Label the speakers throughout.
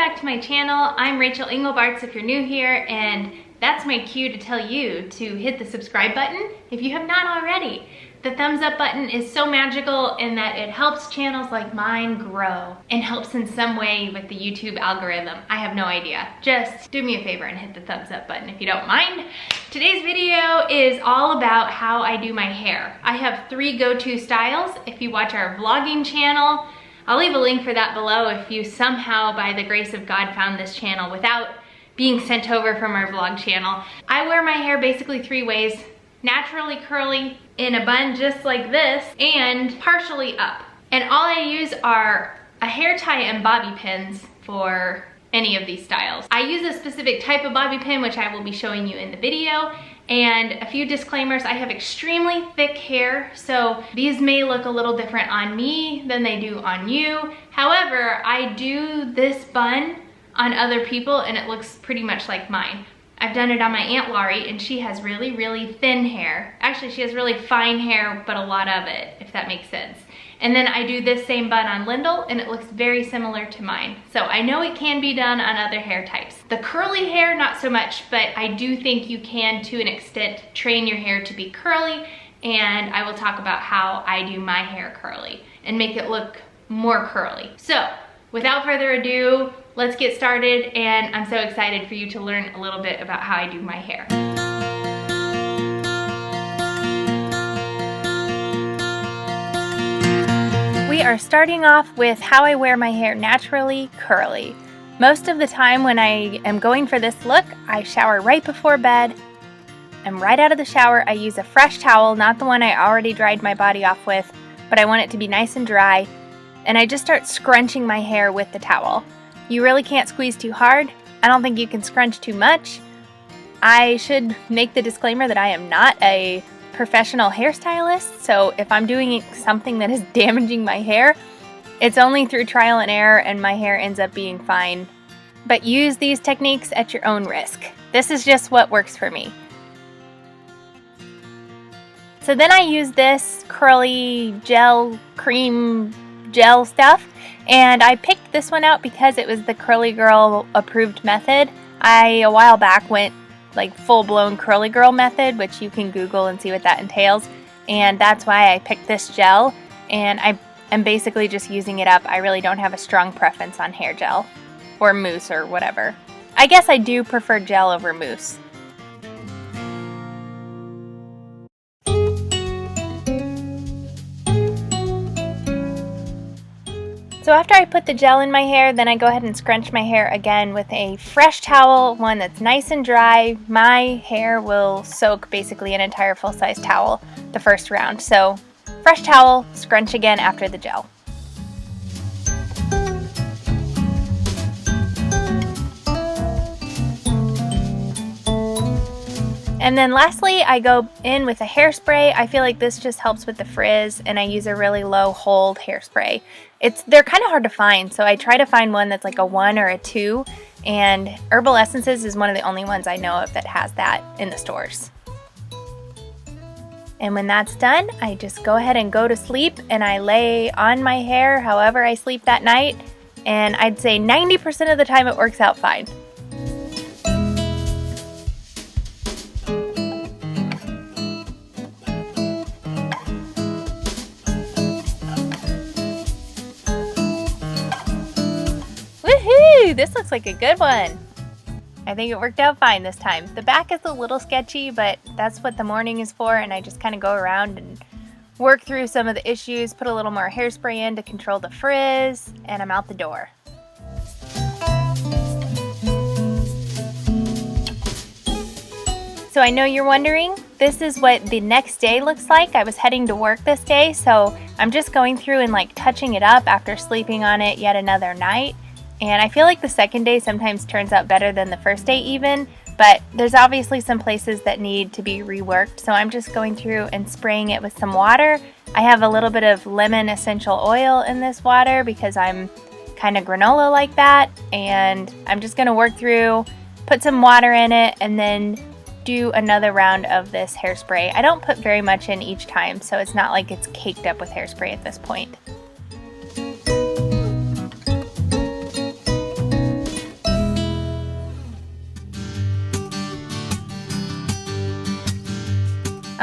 Speaker 1: back to my channel. I'm Rachel Engelbarts if you're new here, and that's my cue to tell you to hit the subscribe button if you have not already. The thumbs up button is so magical in that it helps channels like mine grow and helps in some way with the YouTube algorithm. I have no idea. Just do me a favor and hit the thumbs up button if you don't mind. Today's video is all about how I do my hair. I have 3 go-to styles. If you watch our vlogging channel, I'll leave a link for that below if you somehow, by the grace of God, found this channel without being sent over from our vlog channel. I wear my hair basically 3 ways: naturally curly, in a bun just like this, and partially up. And all I use are a hair tie and bobby pins for any of these styles. I use a specific type of bobby pin, which I will be showing you in the video. And a few disclaimers: I have extremely thick hair, so these may look a little different on me than they do on you. However, I do this bun on other people and it looks pretty much like mine. I've done it on my Aunt Laurie, and she has really, really thin hair. Actually, she has really fine hair, but a lot of it, if that makes sense. And then I do this same bun on Lyndall, and it looks very similar to mine. So I know it can be done on other hair types. The curly hair, not so much, but I do think you can, to an extent, train your hair to be curly, and I will talk about how I do my hair curly and make it look more curly. So, without further ado, let's get started, and I'm so excited for you to learn a little bit about how I do my hair. We are starting off with how I wear my hair naturally curly. Most of the time when I am going for this look, I shower right before bed, and right out of the shower I use a fresh towel, not the one I already dried my body off with, but I want it to be nice and dry, and I just start scrunching my hair with the towel. You really can't squeeze too hard. I don't think you can scrunch too much. I should make the disclaimer that I am not a professional hairstylist, so if I'm doing something that is damaging my hair, it's only through trial and error and my hair ends up being fine. But use these techniques at your own risk. This is just what works for me. So then I use this curly gel, cream gel stuff, and I picked this one out because it was the Curly Girl approved method. A while back went like full-blown Curly Girl method, which you can Google and see what that entails, and that's why I picked this gel, and I am basically just using it up. I really don't have a strong preference on hair gel or mousse or whatever. I guess I do prefer gel over mousse. So after I put the gel in my hair, then I go ahead and scrunch my hair again with a fresh towel, one that's nice and dry. My hair will soak basically an entire full-size towel the first round. So fresh towel, scrunch again after the gel. And then lastly, I go in with a hairspray. I feel like this just helps with the frizz, and I use a really low hold hairspray. They're kind of hard to find, so I try to find one that's like a 1 or a 2, and Herbal Essences is one of the only ones I know of that has that in the stores. And when that's done, I just go ahead and go to sleep, and I lay on my hair however I sleep that night, and I'd say 90% of the time it works out fine. This looks like a good one. I think it worked out fine this time. The back is a little sketchy, but that's what the morning is for, and I just kind of go around and work through some of the issues, put a little more hairspray in to control the frizz, and I'm out the door. So I know you're wondering, this is what the next day looks like. I was heading to work this day, so I'm just going through and like touching it up after sleeping on it yet another night. And I feel like the second day sometimes turns out better than the first day even, but there's obviously some places that need to be reworked, so I'm just going through and spraying it with some water. I have a little bit of lemon essential oil in this water because I'm kind of granola like that, and I'm just going to work through, put some water in it, and then do another round of this hairspray. I don't put very much in each time, so it's not like it's caked up with hairspray at this point.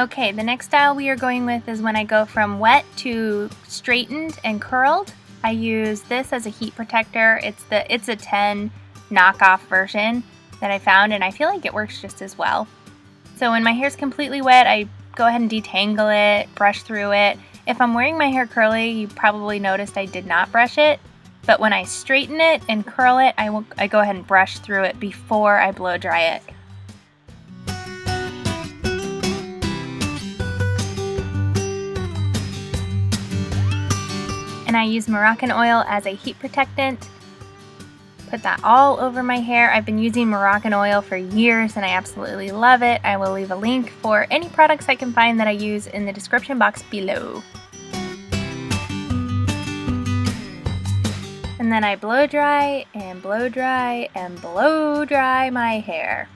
Speaker 1: Okay, the next style we are going with is when I go from wet to straightened and curled. I use this as a heat protector. It's a 10 knockoff version that I found, and I feel like it works just as well. So when my hair's completely wet, I go ahead and detangle it, brush through it. If I'm wearing my hair curly, you probably noticed I did not brush it, but when I straighten it and curl it, I go ahead and brush through it before I blow dry it. And I use Moroccan oil as a heat protectant. Put that all over my hair. I've been using Moroccan oil for years and I absolutely love it. I will leave a link for any products I can find that I use in the description box below. And then I blow dry and blow dry and blow dry my hair.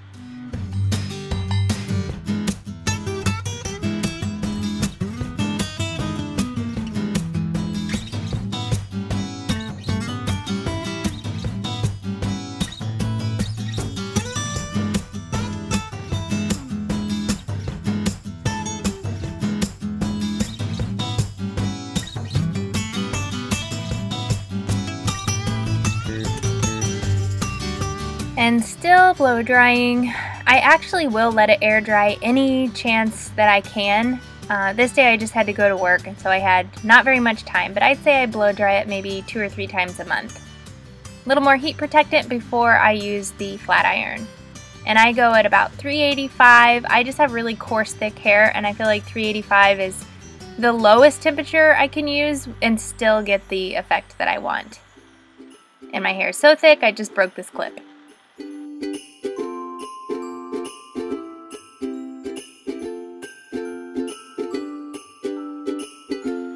Speaker 1: And still blow drying. I actually will let it air dry any chance that I can. This day I just had to go to work, and so I had not very much time, but I'd say I blow dry it maybe 2 or 3 times a month. A little more heat protectant before I use the flat iron. And I go at about 385. I just have really coarse, thick hair, and I feel like 385 is the lowest temperature I can use and still get the effect that I want. And my hair is so thick, I just broke this clip.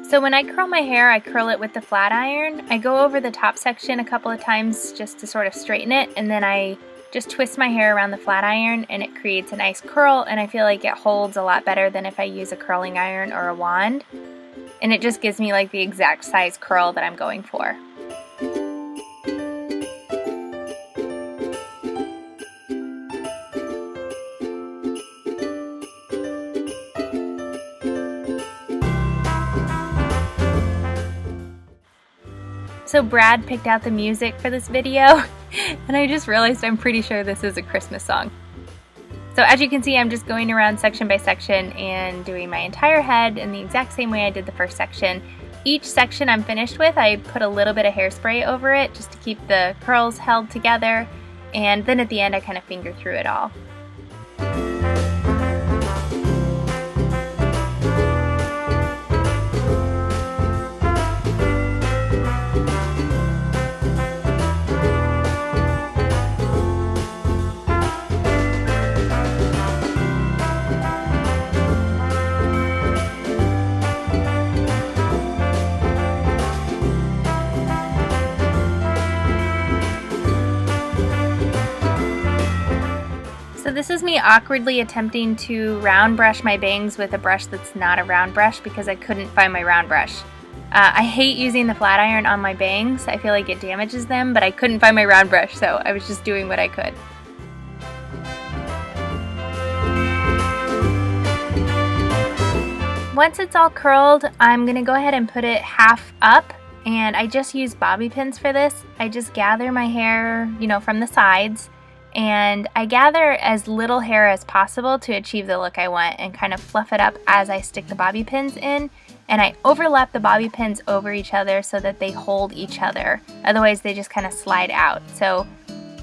Speaker 1: So when I curl my hair, I curl it with the flat iron. I go over the top section a couple of times just to sort of straighten it, and then I just twist my hair around the flat iron and it creates a nice curl, and I feel like it holds a lot better than if I use a curling iron or a wand. And it just gives me like the exact size curl that I'm going for. So Brad picked out the music for this video, and I just realized I'm pretty sure this is a Christmas song. So as you can see, I'm just going around section by section and doing my entire head in the exact same way I did the first section. Each section I'm finished with, I put a little bit of hairspray over it just to keep the curls held together, and then at the end I kind of finger through it all. So this is me awkwardly attempting to round brush my bangs with a brush that's not a round brush because I couldn't find my round brush. I hate using the flat iron on my bangs. I feel like it damages them, but I couldn't find my round brush, so I was just doing what I could. Once it's all curled, I'm gonna go ahead and put it half up, and I just use bobby pins for this. I just gather my hair, from the sides, and I gather as little hair as possible to achieve the look I want and kind of fluff it up as I stick the bobby pins in, and I overlap the bobby pins over each other so that they hold each other. Otherwise they just kind of slide out. So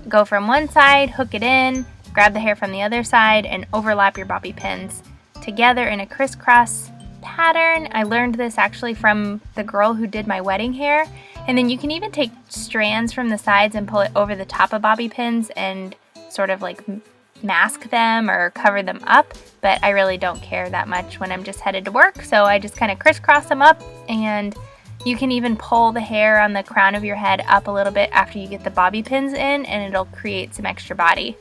Speaker 1: go from one side, hook it in, grab the hair from the other side, and overlap your bobby pins together in a crisscross pattern. I learned this actually from the girl who did my wedding hair. And then you can even take strands from the sides and pull it over the top of bobby pins and sort of like mask them or cover them up. But I really don't care that much when I'm just headed to work. So I just kind of crisscross them up, and you can even pull the hair on the crown of your head up a little bit after you get the bobby pins in, and it'll create some extra body.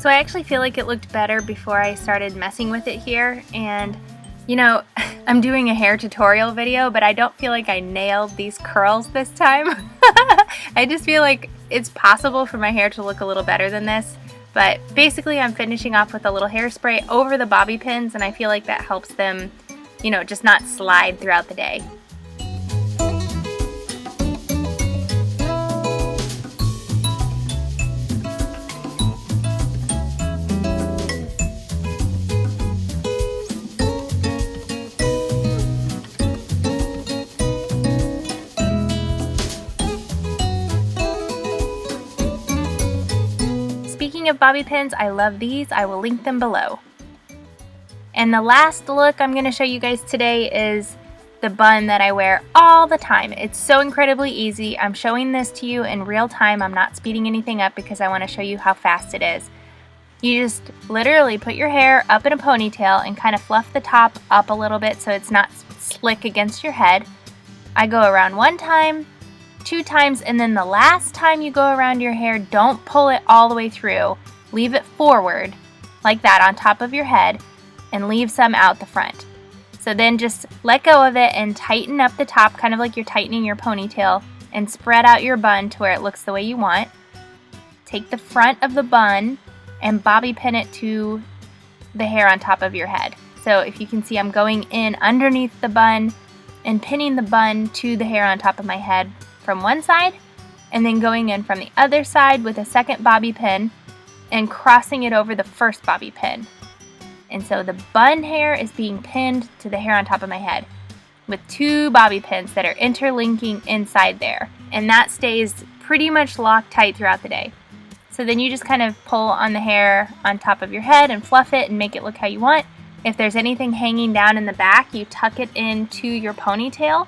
Speaker 1: So I actually feel like it looked better before I started messing with it here, and you know, I'm doing a hair tutorial video, but I don't feel like I nailed these curls this time. I just feel like it's possible for my hair to look a little better than this, but basically I'm finishing off with a little hairspray over the bobby pins, and I feel like that helps them, you know, just not slide throughout the day. Speaking of bobby pins, I love these. I will link them below. And the last look I'm going to show you guys today is the bun that I wear all the time. It's so incredibly easy. I'm showing this to you in real time. I'm not speeding anything up because I want to show you how fast it is. You just literally put your hair up in a ponytail and kind of fluff the top up a little bit so it's not slick against your head. I go around 1 time, 2 times, and then the last time you go around your hair, don't pull it all the way through. Leave it forward like that on top of your head and leave some out the front. So then just let go of it and tighten up the top, kind of like you're tightening your ponytail, and spread out your bun to where it looks the way you want. Take the front of the bun and bobby pin it to the hair on top of your head. So if you can see, I'm going in underneath the bun and pinning the bun to the hair on top of my head from one side, and then going in from the other side with a second bobby pin and crossing it over the first bobby pin. And so the bun hair is being pinned to the hair on top of my head with 2 bobby pins that are interlinking inside there. And that stays pretty much locked tight throughout the day. So then you just kind of pull on the hair on top of your head and fluff it and make it look how you want. If there's anything hanging down in the back, you tuck it into your ponytail,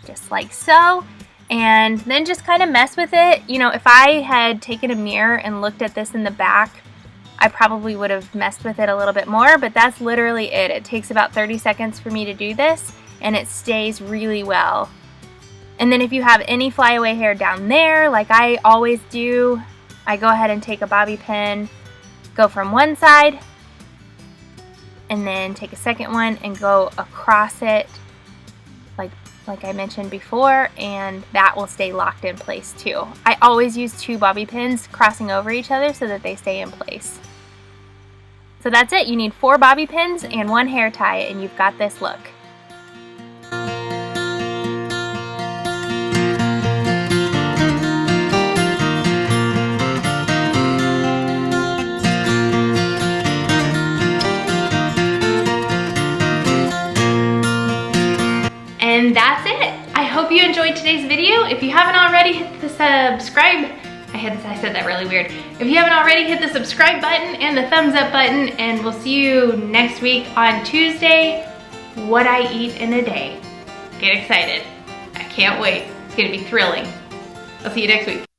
Speaker 1: just like so. And then just kind of mess with it. You know, if I had taken a mirror and looked at this in the back, I probably would have messed with it a little bit more, but that's literally it. It takes about 30 seconds for me to do this, and it stays really well. And then if you have any flyaway hair down there, like I always do, I go ahead and take a bobby pin, go from one side, and then take a second one and go across it, like I mentioned before, and that will stay locked in place too. I always use 2 bobby pins crossing over each other so that they stay in place. So that's it. You need 4 bobby pins and 1 hair tie, and you've got this look. And that's it. I hope you enjoyed today's video. If you haven't already, hit the subscribe. I said that really weird. If you haven't already, hit the subscribe button and the thumbs up button, and we'll see you next week on Tuesday. What I eat in a day. Get excited. I can't wait. It's gonna be thrilling. I'll see you next week.